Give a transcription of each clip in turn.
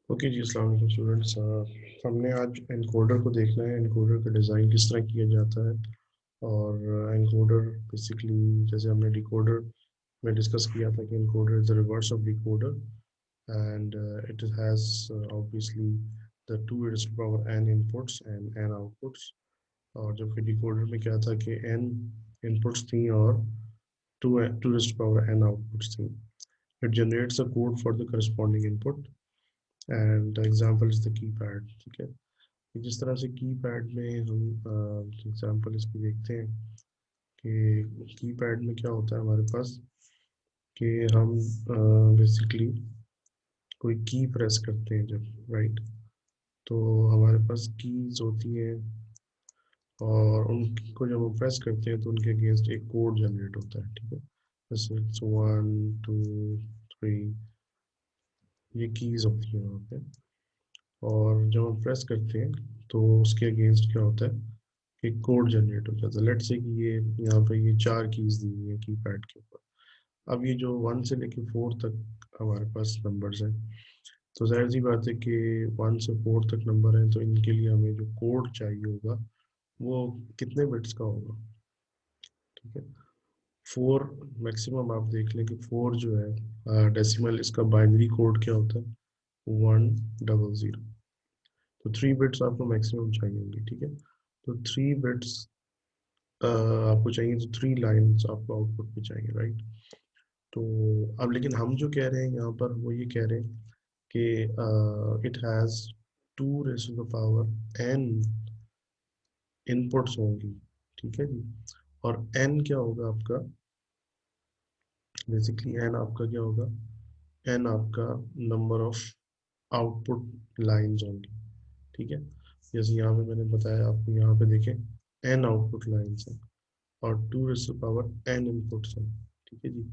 Okay जी, अस्सलाम वालेकुम students. हमने आज एनकोडर को देखना है, एनकोडर का डिज़ाइन किस तरह किया जाता है। और एनकोडर बेसिकली जैसे हमने डिकोडर में डिस्कस किया था कि encoder is the reverse of decoder and it has obviously the 2 raised to the power n inputs and n outputs. और जबकि डिकोडर में क्या था कि n इनपुट्स थी और 2 raised to the power n outputs थी। It generates a code for the corresponding input and example is the key pad. ठीक है, जिस तरह से की पैड में हम एग्जाम्पल इसकी देखते हैं कि की पैड में क्या होता है हमारे पास कि हम बेसिकली कोई की प्रेस करते हैं जब, राइट, तो हमारे पास कीज होती हैं और उनको जब हम प्रेस करते हैं तो उनके अगेंस्ट एक कोड जनरेट होता है। ठीक है, जैसे 1 2 3 ये कीज होती हैं वहाँ पे। और जब हम प्रेस करते हैं तो उसके अगेंस्ट क्या होता है, एक कोड जनरेट हो जाता है। लेट्स से कि ये यहाँ पे ये 4 कीज दी हुई है कीपैड के ऊपर। अब ये जो 1 से लेके 4 तक हमारे पास नंबर्स हैं, तो जाहिर सी बात है कि 1 से 4 तक नंबर हैं, तो इनके लिए हमें जो कोड चाहिए होगा वो कितने बिट्स का होगा। ठीक है, 4 मैक्सिमम आप देख लें कि 4 जो है डेसिमल, इसका बाइनरी कोड क्या होता है 100। तो 3 बिट्स आपको मैक्सिमम चाहिए होंगे। ठीक है, तो 3 बिट्स आपको चाहिए, तो 3 लाइन्स आपको आउटपुट में चाहिए, राइट। तो अब लेकिन हम जो कह रहे हैं यहाँ पर वो ये कह रहे हैं कि it has 2 raised to the power n inputs होंगी। ठीक है जी, और n क्या होगा आपका, बेसिकली n आपका क्या होगा, n आपका नंबर ऑफ आउटपुट लाइन्स होंगी। ठीक है, जैसे यहाँ पे मैंने बताया आपको, यहाँ पे देखें n आउटपुट लाइन्स हैं और 2 raised to the power n inputs हैं। ठीक है जी,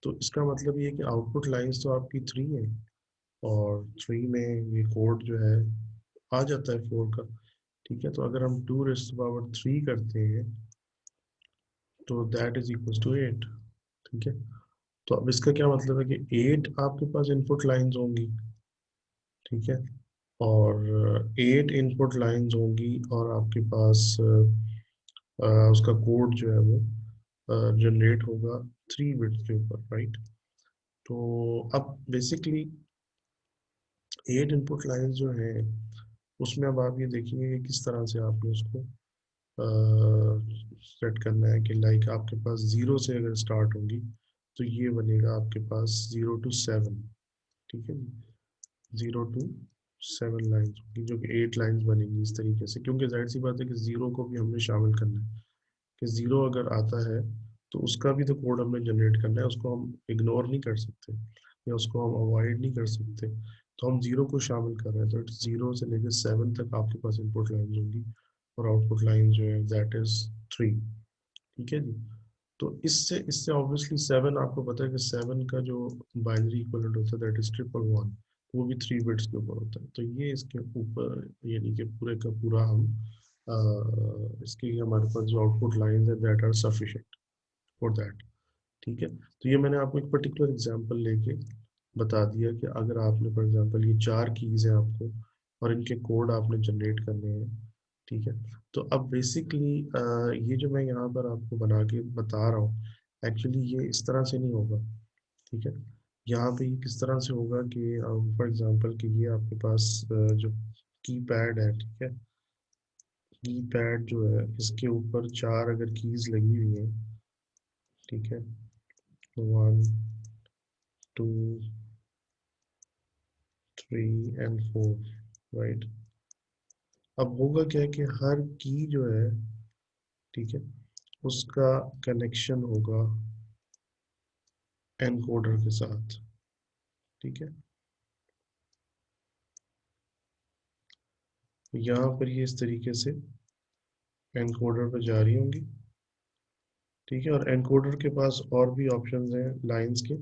तो इसका मतलब ये है कि आउटपुट लाइंस तो आपकी 3 है और 3 में ये कोड जो है आ जाता है 4 का। ठीक है, तो अगर हम 2 raised to the power 3 करते हैं तो दैट इज इक्वल टू 8। ठीक है, तो अब इसका क्या मतलब है कि 8 आपके पास इनपुट लाइंस होंगी। ठीक है, और 8 इनपुट लाइंस होंगी और आपके पास उसका कोड जो है वो जनरेट होगा 3 बिट्स के ऊपर, राइट। तो अब बेसिकली 8 इनपुट लाइंस जो है उसमें अब आप ये देखेंगे कि किस तरह से आपने उसको सेट करना है कि लाइक आपके पास 0 से अगर स्टार्ट होगी तो ये बनेगा आपके पास 0 to 7। ठीक है, 0 to 7 लाइन्स होगी जो कि 8 लाइन्स बनेंगी इस तरीके से, क्योंकि जाहिर सी बात है कि 0 को भी हमने शामिल करना है कि 0 अगर आता है तो उसका भी तो कोड हमने जनरेट करना है, उसको हम इग्नोर नहीं कर सकते या उसको हम अवॉइड नहीं कर सकते। तो हम 0 को शामिल कर रहे हैं, तो 0 से लेकर 7 तक आपके पास इनपुट लाइन होंगी और आउटपुट लाइन जो है दैट इज 3। ठीक है जी, तो इससे इससे ऑब्वियसली 7 आपको पता है कि 7 का जो बाइनरी इक्विवेलेंट होता है दैट इज 111, वो भी 3 बिट्स के ऊपर होता है। तो ये इसके ऊपर यानी कि पूरे का पूरा हम इसके लिए हमारे पास जो आउटपुट लाइन है that are sufficient for that. ठीक है, तो ये मैंने आपको एक पर्टिकुलर एग्जांपल लेके बता दिया कि अगर आपने फॉर एग्जांपल ये 4 कीज हैं आपको और इनके कोड आपने जनरेट करने हैं। ठीक है, तो अब बेसिकली ये जो मैं यहाँ पर आपको बना के बता रहा हूँ एक्चुअली ये इस तरह से नहीं होगा। ठीक है, यहाँ पे ये किस तरह से होगा कि फॉर एग्जांपल कि ये आपके पास जो की पैड है, ठीक है, की पैड जो है इसके ऊपर 4 अगर कीज लगी हुई हैं। ठीक है, 1 2 3 and 4, राइट। अब होगा क्या कि हर की जो है, ठीक है, उसका कनेक्शन होगा एनकोडर के साथ। ठीक है, यहाँ पर ये इस तरीके से एनकोडर पर जा रही होंगी। ठीक है, और एनकोडर के पास और भी ऑप्शंस हैं लाइंस के,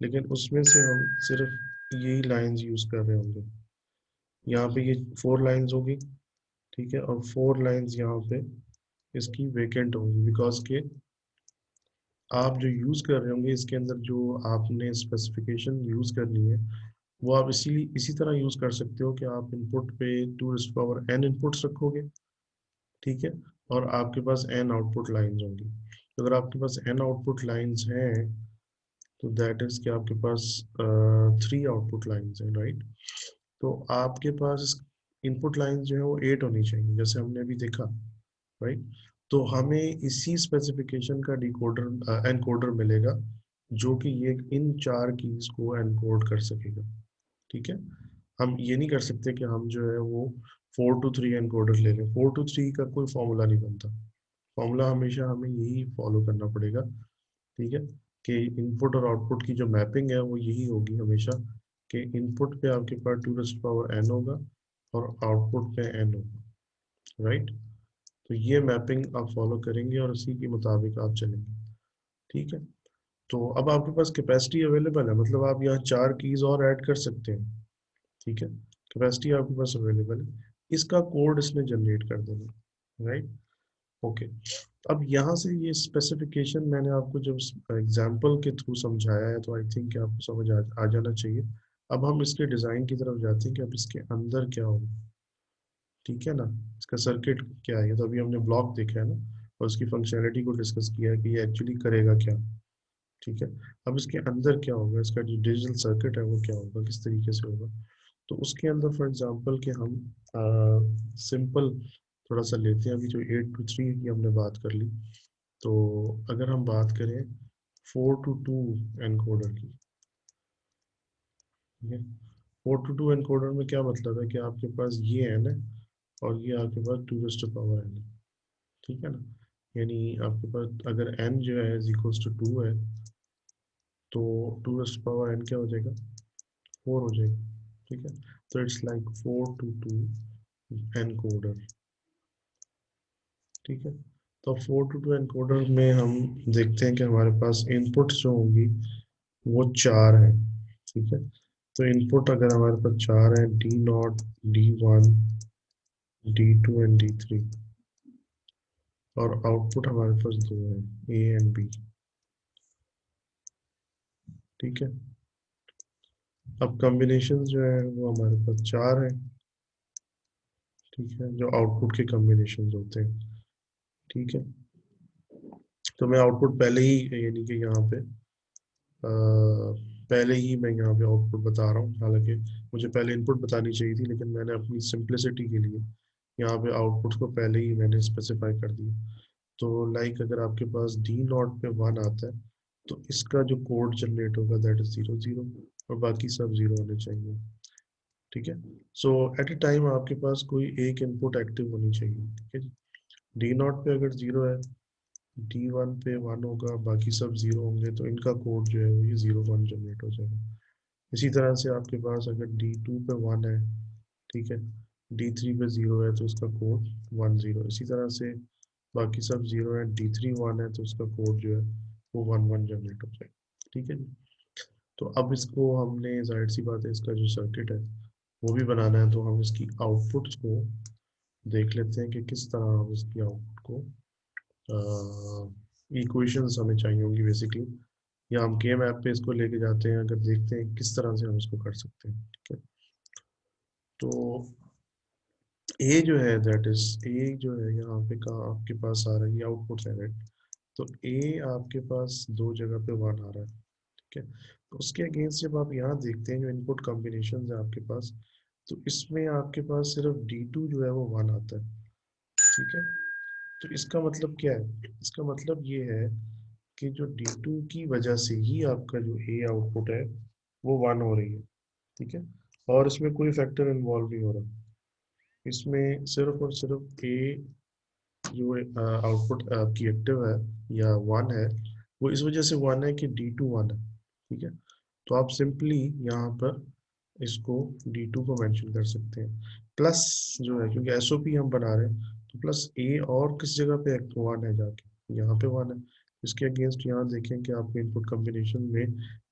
लेकिन उसमें से हम सिर्फ यही लाइंस यूज कर रहे होंगे। यहाँ पे ये 4 लाइंस होगी। ठीक है, और 4 लाइंस यहाँ पे इसकी वेकेंट होंगी बिकॉज के आप जो यूज कर रहे होंगे इसके अंदर जो आपने स्पेसिफिकेशन यूज करनी है वो आप इसी तरह यूज कर सकते हो कि आप इनपुट पे 2 n इनपुट्स रखोगे, ठीक है, और आपके पास n आउटपुट लाइंस होंगी। तो अगर आपके पास n आउटपुट लाइंस हैं तो दैट इज कि आपके पास 3 आउटपुट लाइंस हैं, राइट। तो आपके पास इनपुट लाइंस जो है वो 8 होनी चाहिए, जैसे हमने अभी देखा, राइट। तो हमें इसी स्पेसिफिकेशन का डिकोडर एनकोडर मिलेगा जो कि ये इन 4 कीज को एनकोड कर सकेगा, ठीक है। हम ये नहीं कर सकते कि हम जो है वो 4 to 3 एनकोडर ले लें, 4 to 3 का कोई फॉर्मूला नहीं बनता। फॉर्मूला हमेशा हमें यही फॉलो करना पड़ेगा, ठीक है, कि इनपुट और आउटपुट की जो मैपिंग है वो यही होगी हमेशा, कि इनपुट पे आपके पास 2n होगा और आउटपुट पे n होगा, राइट। तो ये मैपिंग आप फॉलो करेंगे और उसी के मुताबिक आप चलेंगे, ठीक है। तो अब आपके पास कैपेसिटी अवेलेबल है, मतलब आप यहाँ 4 कीज और ऐड कर सकते हैं, ठीक है। कैपेसिटी आपके पास अवेलेबल है, इसका कोड इसने जनरेट कर देना, राइट। ओके। अब यहाँ से ये स्पेसिफिकेशन मैंने आपको जब एग्जांपल के थ्रू समझाया है तो आई थिंक आपको समझ आ जाना चाहिए। अब हम इसके डिज़ाइन की तरफ जाते हैं कि अब इसके अंदर क्या होगा, ठीक है ना। इसका सर्किट क्या है, तो अभी हमने ब्लॉक देखा है ना, और उसकी फंक्शनैलिटी को डिस्कस किया है कि ये एक्चुअली करेगा क्या, ठीक है। अब इसके अंदर क्या होगा, इसका जो डिजिटल सर्किट है वो क्या होगा, किस तरीके से होगा। तो उसके अंदर फॉर एग्जांपल कि हम सिंपल थोड़ा सा लेते हैं, अभी जो 8 to 3 की हमने बात कर ली, तो अगर हम बात करें 4 to 2 एनकोडर की, ठीक है। 4 to 2 एनकोडर में क्या मतलब है कि आपके पास ये एन है और ये आपके पास 2 n है, ठीक है ना। यानी आपके पास अगर n जो है इज इक्वल्स टू 2 है तो 2 n क्या हो जाएगा, 4 हो जाएगा, ठीक है। तो इट्स लाइक 4 to 2 एनकोडर, ठीक है। तो 4 to 2 एनकोडर में हम देखते हैं कि हमारे पास इनपुट्स जो होंगी वो 4 हैं, ठीक है। तो इनपुट अगर हमारे पास 4 हैं, D0, D1, D2 and D3, और आउटपुट हमारे पास 2 है, A एंड B, ठीक है। अब कॉम्बिनेशन जो है वो हमारे पास 4 है, ठीक है, जो आउटपुट के कॉम्बिनेशन होते हैं, ठीक है। तो मैं आउटपुट पहले ही यानी कि यहाँ पे पहले ही मैं यहाँ पे आउटपुट बता रहा हूँ, हालांकि मुझे पहले इनपुट बतानी चाहिए थी, लेकिन मैंने अपनी सिंप्लिसिटी के लिए यहाँ पे आउटपुट को पहले ही मैंने स्पेसिफाई कर दिया। तो लाइक अगर आपके पास D0 पे 1 आता है तो इसका जो कोड जनरेट होगा दैट इज 0 0, और बाकी सब 0 होने चाहिए, ठीक है। सो एट ए टाइम आपके पास कोई एक इनपुट एक्टिव होनी चाहिए, ठीक है। D0 पे अगर 0 है, D1 पे 1 होगा, बाकी सब 0 होंगे, तो इनका कोड जो है वो ये 0 1 जनरेट हो जाएगा। इसी तरह से आपके पास अगर D2 पे 1 है, ठीक है, D3 पे 0 है तो उसका कोड 1 0, इसी तरह से बाकी सब 0 है, D3 1 है तो उसका कोड जो है वो 1 1 जनरेट हो जाएगा, ठीक है जी। तो अब इसको हमने जाहिर सी बात है इसका जो सर्किट है वो भी बनाना है, तो हम इसकी आउटपुट्स को देख लेते हैं कि किस तरह हम इसकी आउटपुट को इक्वेशंस हमें चाहिए होंगी बेसिकली, या हम के मैप पे इसको लेके जाते हैं, अगर देखते हैं किस तरह से हम इसको कर सकते हैं, ठीक है। तो ए जो है दैट इज ए जो है यहाँ पे कहाँ आपके पास आ रहा है, ये आउटपुट है, राइट। तो ए आपके पास 2 जगह पे 1 आ रहा है, ठीक है। तो उसके अगेंस्ट जब आप यहाँ देखते हैं जो इनपुट कॉम्बिनेशन है आपके पास, तो इसमें आपके पास सिर्फ D2 जो है वो 1 आता है, ठीक है। तो इसका मतलब क्या है, इसका मतलब ये है कि जो D2 की वजह से ही आपका जो ए आउटपुट है वो 1 हो रही है, ठीक है, और इसमें कोई फैक्टर इन्वॉल्व नहीं हो रहा, इसमें सिर्फ और सिर्फ ए जो आउटपुट आपकी एक्टिव है या 1 है, वो इस वजह से 1 है कि D2 1 है, ठीक है। तो आप सिंपली यहाँ पर इसको D2 को मेंशन कर सकते हैं, प्लस जो है क्योंकि एसओपी हम बना रहे हैं, तो प्लस ए और किस जगह पे 1 है, जाके यहाँ पे 1 है। इसके अगेंस्ट यहाँ देखें कि आपके इनपुट कॉम्बिनेशन में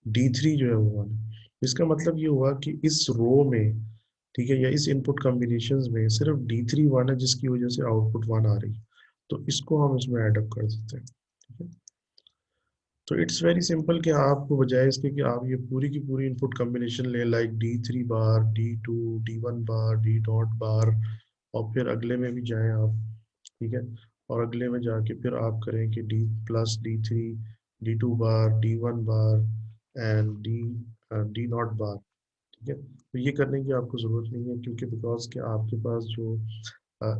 D3 जो है वो 1 है। इसका मतलब ये हुआ कि इस रो में, ठीक है, या इस इनपुट कॉम्बिनेशन में सिर्फ D3 1 है जिसकी वजह से आउटपुट 1 आ रही है, तो इसको हम इसमें ऐड अप कर देते हैं, ठीक है। तो इट्स वेरी सिंपल कि आपको बजाय इसके कि आप ये पूरी की पूरी इनपुट कॉम्बिनेशन ले, लाइक D3 बार, D2, D1 बार, D डॉट बार, और फिर अगले में भी जाएं आप, ठीक है, और अगले में जाके फिर आप करें कि D+D3, D2 bar, D1 bar and D not bar, ठीक है। तो ये करने की आपको ज़रूरत नहीं है, क्योंकि बिकॉज कि आपके पास जो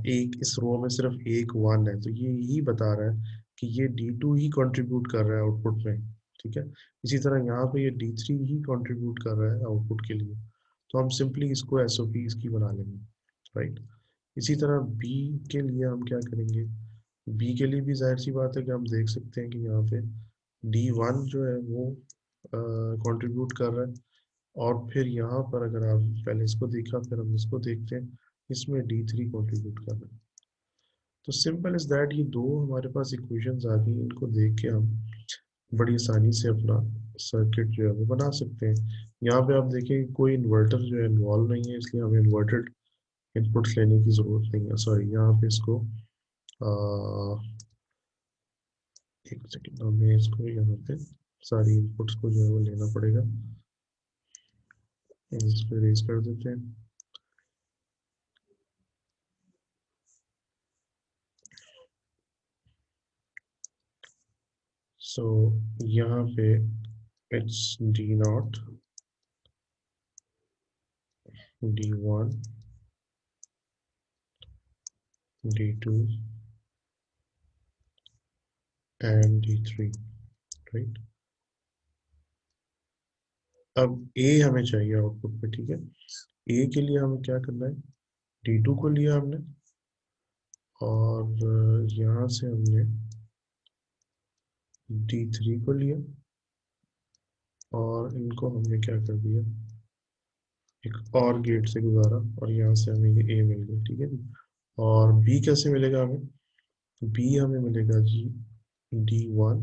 एक इस रो में सिर्फ एक वन है, तो ये यही बता रहा है कि ये D2 ही कंट्रीब्यूट कर रहा है आउटपुट में, ठीक है। इसी तरह यहाँ पे ये D3 ही कंट्रीब्यूट कर रहा है आउटपुट के लिए, तो हम सिंपली इसको एसओपी इसकी बना लेंगे, राइट। इसी तरह बी के लिए हम क्या करेंगे, बी के लिए भी जाहिर सी बात है कि हम देख सकते हैं कि यहाँ पे D1 जो है वो कंट्रीब्यूट कर रहा है, और फिर यहाँ पर अगर आप पहले इसको देखा फिर हम इसको देखते हैं, इसमें D3 कंट्रीब्यूट कर रहा है। तो सिंपल इज दैट, ये दो हमारे पास इक्वेशंस आ गई, इनको देख के हम बड़ी आसानी से अपना सर्किट जो है वो बना सकते हैं। यहाँ पे आप देखें कि कोई इन्वर्टर जो है इन्वॉल्व नहीं है, इसलिए हमें इन्वर्टेड इनपुट्स लेने की ज़रूरत नहीं है। सॉरी, यहाँ पे इसको एक सेकेंड, हमें इसको यहाँ पे सारी इनपुट्स को जो है वो लेना पड़ेगा, इस पे रेज कर देते हैं। सो यहाँ पे it's D0, D1, D2 and D3, right. अब ए हमें चाहिए आउटपुट में, ठीक है। ए के लिए हमें क्या करना है, D2 को लिया हमने, और यहाँ से हमने D3 को लिया, और इनको हमने क्या कर दिया, एक और गेट से गुजारा, और यहाँ से हमें ये ए मिल गया, ठीक है। और बी कैसे मिलेगा हमें, बी हमें मिलेगा जी D1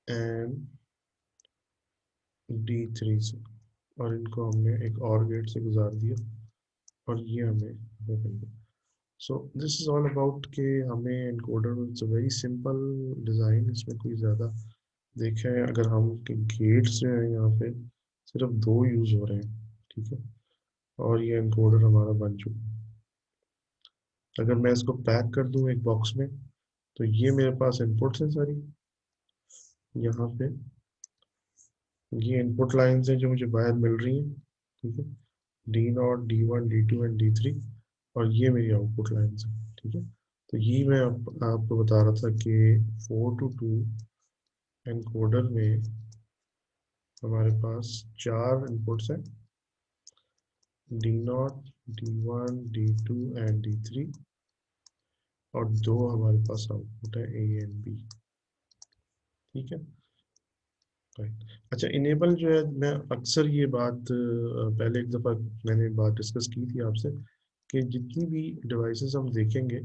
एंड D3 से, और इनको हमने एक और गेट से गुजार दिया, और ये हमें मिल गया। So this is all about के हमें encoder, it's a very simple design, इसमें कोई ज़्यादा देखें अगर हम के गेट्स जो हैं यहाँ पे सिर्फ दो यूज़ हो रहे हैं, ठीक है, और ये एनकोडर हमारा बन चुका है। अगर मैं इसको पैक कर दूं एक बॉक्स में, तो ये मेरे पास इनपुट्स हैं सारी, यहाँ पे ये इनपुट लाइंस हैं जो मुझे बाहर मिल रही हैं, ठीक है, D0, D1, D2 and D3, और ये मेरी आउटपुट लाइंस हैं, ठीक है। तो ये मैं आपको बता रहा था कि 4 to 2 एनकोडर में हमारे पास चार इनपुट्स हैं, D0, D1, D2 and D3, और दो हमारे पास आउटपुट है A एंड B, ठीक है, राइट। अच्छा, इनेबल जो है, मैं अक्सर ये बात पहले एक दफ़ा मैंने बात डिस्कस की थी आपसे, कि जितनी भी डिवाइसेस हम देखेंगे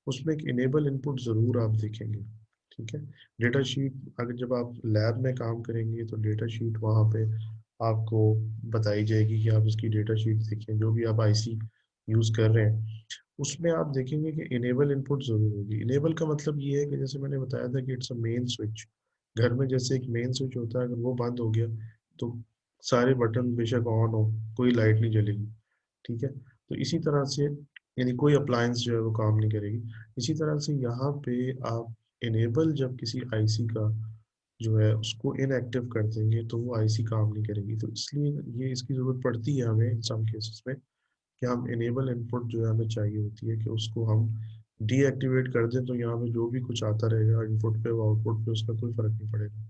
उसमें एक इनेबल इनपुट ज़रूर आप देखेंगे, ठीक है। डेटा शीट अगर जब आप लैब में काम करेंगे तो डेटा शीट वहाँ पे आपको बताई जाएगी कि आप उसकी डेटा शीट देखें, जो भी आप आईसी यूज़ कर रहे हैं उसमें आप देखेंगे कि इनेबल इनपुट ज़रूर होगी। इनेबल का मतलब ये है कि जैसे मैंने बताया था कि इट्स अ मेन स्विच, घर में जैसे एक मेन स्विच होता है, अगर वो बंद हो गया तो सारे बटन बेशक ऑन हो, कोई लाइट नहीं जलेगी, ठीक है। तो इसी तरह से यानी कोई अप्लायंस जो है वो काम नहीं करेगी। इसी तरह से यहाँ पे आप इनेबल जब किसी आईसी का जो है उसको इनएक्टिव कर देंगे तो वो आईसी काम नहीं करेगी, तो इसलिए ये इसकी ज़रूरत पड़ती है हमें इन सम केसेस में कि हम इनेबल इनपुट जो है हमें चाहिए होती है कि उसको हम डीएक्टिवेट कर दें, तो यहाँ पे जो भी कुछ आता रहेगा इनपुट पे वो आउटपुट पे उसका कोई फर्क नहीं पड़ेगा,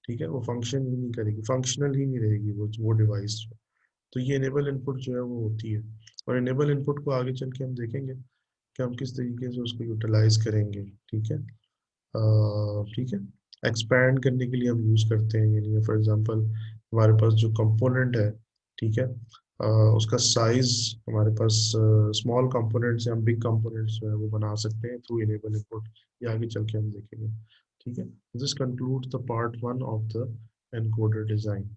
ठीक है। वो फंक्शन ही नहीं करेगी, फंक्शनल ही नहीं रहेगी वो डिवाइस। तो ये इनेबल इनपुट जो है वो होती है, और इनेबल इनपुट को आगे चल के हम देखेंगे कि हम किस तरीके से उसको यूटिलाइज करेंगे, ठीक है। ठीक है, एक्सपैंड करने के लिए हम यूज़ करते हैं, यानी फॉर एग्जांपल हमारे पास जो कंपोनेंट है, ठीक है, उसका साइज हमारे पास स्मॉल कंपोनेंट से हम बिग कंपोनेंट्स जो है वो बना सकते हैं थ्रू इनेबल इनपुट, ये आगे चल के हम देखेंगे, ठीक है। This concludes the part 1 of the encoder design.